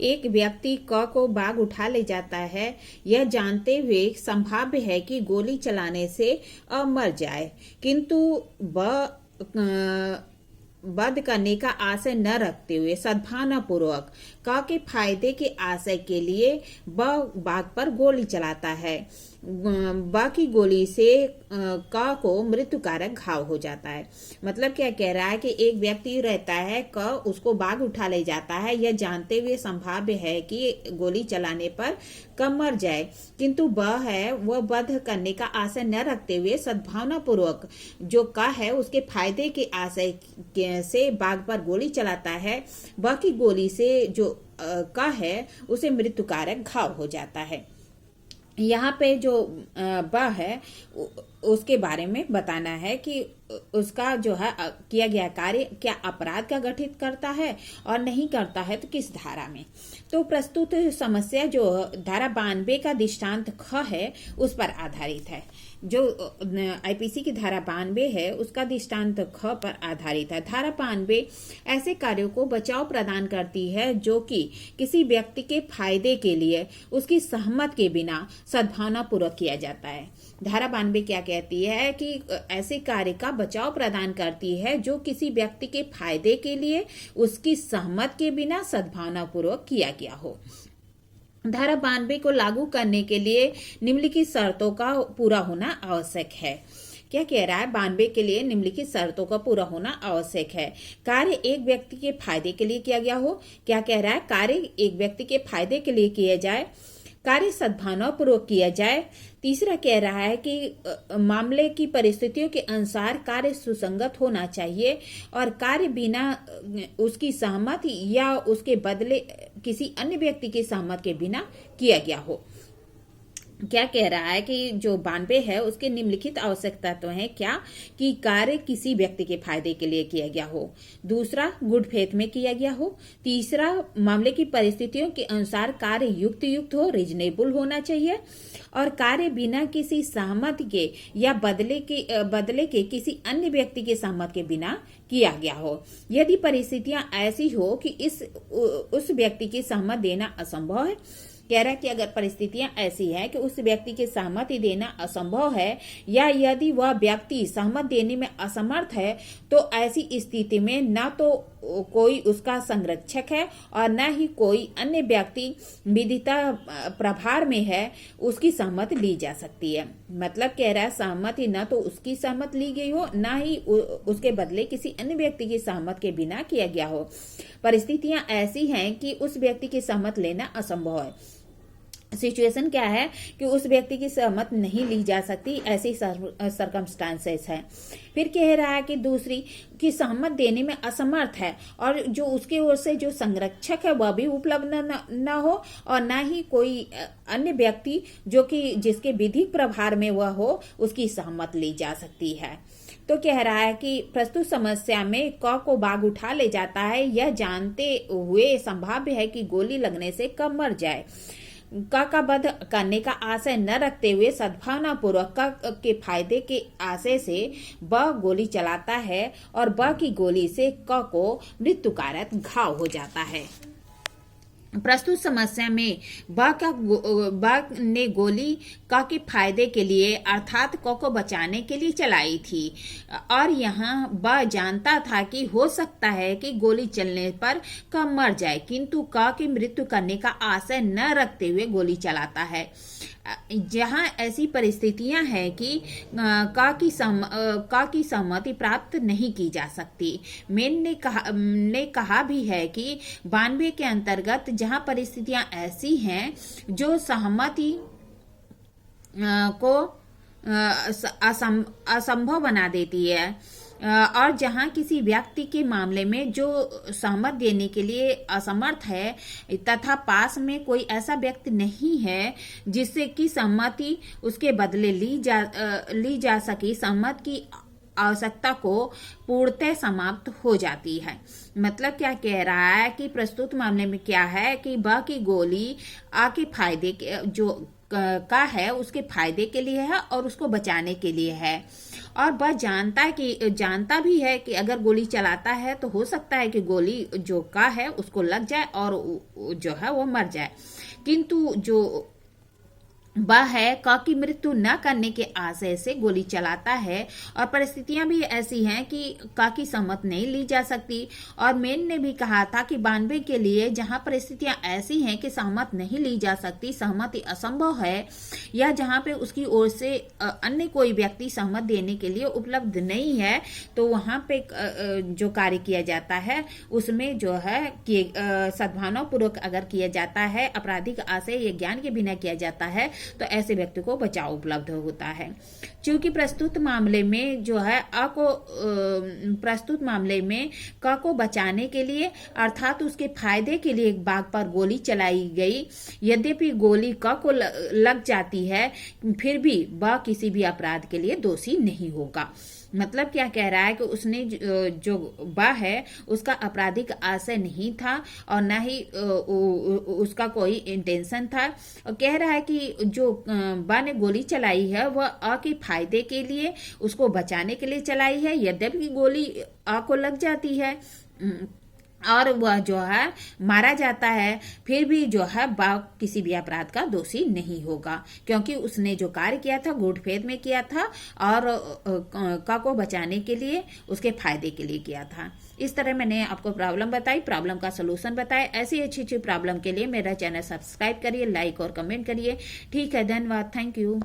एक व्यक्ति क को बाघ उठा ले जाता है, यह जानते हुए संभाव्य है कि गोली चलाने से मर जाए, किंतु वध करने का आशय न रखते हुए सद्भावनापूर्वक क के फायदे के आशय के लिए बाघ पर गोली चलाता है। ब की गोली से क को मृत्युकारक घाव हो जाता है। मतलब क्या कह रहा है कि एक व्यक्ति रहता है, क उसको बाघ उठा ले जाता है, यह जानते हुए संभाव्य है कि गोली चलाने पर क मर जाए, किंतु ब है वह वध करने का आशय न रखते हुए सद्भावना पूर्वक जो क है उसके फायदे के आशय से बाघ पर गोली चलाता है। ब की गोली से जो क है उसे मृत्युकारक घाव हो जाता है। यहाँ पे जो ब है उसके बारे में बताना है कि उसका जो है किया गया कार्य क्या अपराध का गठित करता है और नहीं करता है तो किस धारा में। तो प्रस्तुत समस्या जो धारा 92 का दृष्टांत ख है उस पर आधारित है। जो आईपीसी की धारा 92 है उसका दृष्टांत ख पर आधारित है। धारा 92 ऐसे कार्यों को बचाव प्रदान करती है जो कि किसी व्यक्ति के फायदे के लिए उसकी सहमत के बिना सद्भावना पूर्वक किया जाता है। धारा 92 क्या कहती है कि ऐसे कार्य का बचाव प्रदान करती है जो किसी व्यक्ति के फायदे के लिए उसकी सहमत के बिना सद्भावना पूर्वक किया गया हो। धारा 92 को लागू करने के लिए निम्नलिखित शर्तों का पूरा होना आवश्यक है। क्या कह रहा है? 92 के लिए निम्नलिखित शर्तों का पूरा होना आवश्यक है। कार्य एक व्यक्ति के फायदे के लिए किया गया हो। क्या कह रहा है? कार्य एक व्यक्ति के फायदे के लिए किया जाए, कार्य सद्भावना पूर्वक किया जाए। तीसरा कह रहा है कि मामले की परिस्थितियों के अनुसार कार्य सुसंगत होना चाहिए और कार्य बिना उसकी सहमति या उसके बदले किसी अन्य व्यक्ति की सहमति के बिना किया गया हो। क्या कह रहा है कि जो 92 है उसके निम्नलिखित आवश्यकता तो है क्या कि कार्य किसी व्यक्ति के फायदे के लिए किया गया हो, दूसरा गुड फेथ में किया गया हो, तीसरा मामले की परिस्थितियों के अनुसार कार्य युक्त हो, रीजनेबल होना चाहिए, और कार्य बिना किसी सहमति के या बदले के किसी अन्य व्यक्ति के सहमति के बिना किया गया हो। यदि परिस्थितियां ऐसी हो कि उस व्यक्ति की सहमति देना असंभव है, कह रहा है कि अगर परिस्थितियां ऐसी हैं कि उस व्यक्ति की सहमति देना असंभव है या यदि वह व्यक्ति सहमति देने में असमर्थ है, तो ऐसी स्थिति में न तो कोई उसका संरक्षक है और न ही कोई अन्य व्यक्ति विधिता प्रभार में है, उसकी सहमति ली जा सकती है। मतलब कह रहा है सहमति न तो उसकी सहमति ली गई हो, न ही उसके बदले किसी अन्य व्यक्ति की सहमति के बिना किया गया हो। परिस्थितियां ऐसी हैं कि उस व्यक्ति की सहमति लेना असंभव है। सिचुएशन क्या है कि उस व्यक्ति की सहमति नहीं ली जा सकती, ऐसी सर्कमस्टांसेस है। फिर कह रहा है कि दूसरी कि सहमति देने में असमर्थ है और जो उसके ओर से जो संरक्षक है वह भी उपलब्ध न हो और न ही कोई अन्य व्यक्ति जो कि जिसके विधिक प्रभार में वह हो उसकी सहमति ली जा सकती है। तो कह रहा है कि प्रस्तुत समस्या में क को बाघ उठा ले जाता है, यह जानते हुए संभाव्य है कि गोली लगने से क मर जाए। क का वध करने का आशय न रखते हुए सद्भावना पूर्वक क के फायदे के आशय से ब गोली चलाता है और ब की गोली से क को मृत्युकारक घाव हो जाता है। प्रस्तुत समस्या में ब ने गोली क के फायदे के लिए अर्थात क को बचाने के लिए चलाई थी और यहाँ ब जानता था कि हो सकता है कि गोली चलने पर क मर जाए, किंतु क की मृत्यु करने का आशय न रखते हुए गोली चलाता है। जहाँ ऐसी परिस्थितियां हैं कि क की सहमति प्राप्त नहीं की जा सकती। मेन ने कहा भी है कि 92 के अंतर्गत जहाँ परिस्थितियां ऐसी हैं जो सहमति को असंभव बना देती है और जहां किसी व्यक्ति के मामले में जो सहमत देने के लिए असमर्थ है तथा पास में कोई ऐसा व्यक्ति नहीं है जिससे कि सहमति उसके बदले ली जा सके, सहमत की आवश्यकता को पूर्णतः समाप्त हो जाती है। मतलब क्या कह रहा है कि प्रस्तुत मामले में क्या है कि ब की गोली आ के फायदे के जो का है उसके फायदे के लिए है और उसको बचाने के लिए है। और वह जानता भी है कि अगर गोली चलाता है तो हो सकता है कि गोली जो का है उसको लग जाए और जो है वो मर जाए, किंतु जो वह है क की मृत्यु न करने के आशय से गोली चलाता है। और परिस्थितियां भी ऐसी हैं कि क की सहमत नहीं ली जा सकती। और मेन ने भी कहा था कि 92 के लिए जहां परिस्थितियां ऐसी हैं कि सहमत नहीं ली जा सकती, सहमति असंभव है, या जहां पे उसकी ओर से अन्य कोई व्यक्ति सहमत देने के लिए उपलब्ध नहीं है, तो वहां पे जो कार्य किया जाता है उसमें जो है कि सद्भावनापूर्वक अगर किया जाता है, आपराधिक आशय या ज्ञान के बिना किया जाता है, तो ऐसे व्यक्ति को बचाव उपलब्ध होता है। क्योंकि प्रस्तुत मामले में जो है प्रस्तुत मामले में क को बचाने के लिए अर्थात उसके फायदे के लिए एक बाघ पर गोली चलाई गई। यद्यपि गोली क को लग जाती है, फिर भी वह किसी भी अपराध के लिए दोषी नहीं होगा। मतलब क्या कह रहा है कि उसने जो बा है उसका आपराधिक आशय नहीं था और न ही उसका कोई इंटेंशन था। और कह रहा है कि जो बा ने गोली चलाई है वह अ के फायदे के लिए, उसको बचाने के लिए चलाई है। यद्यपि गोली अ को लग जाती है और वह जो है मारा जाता है, फिर भी जो है बा किसी भी अपराध का दोषी नहीं होगा, क्योंकि उसने जो कार्य किया था गुड फेथ में किया था और का को बचाने के लिए, उसके फायदे के लिए किया था। इस तरह मैंने आपको प्रॉब्लम बताई, प्रॉब्लम का सलूशन बताया। ऐसी अच्छी अच्छी प्रॉब्लम के लिए मेरा चैनल सब्सक्राइब करिए, लाइक और कमेंट करिए। ठीक है, धन्यवाद, थैंक यू।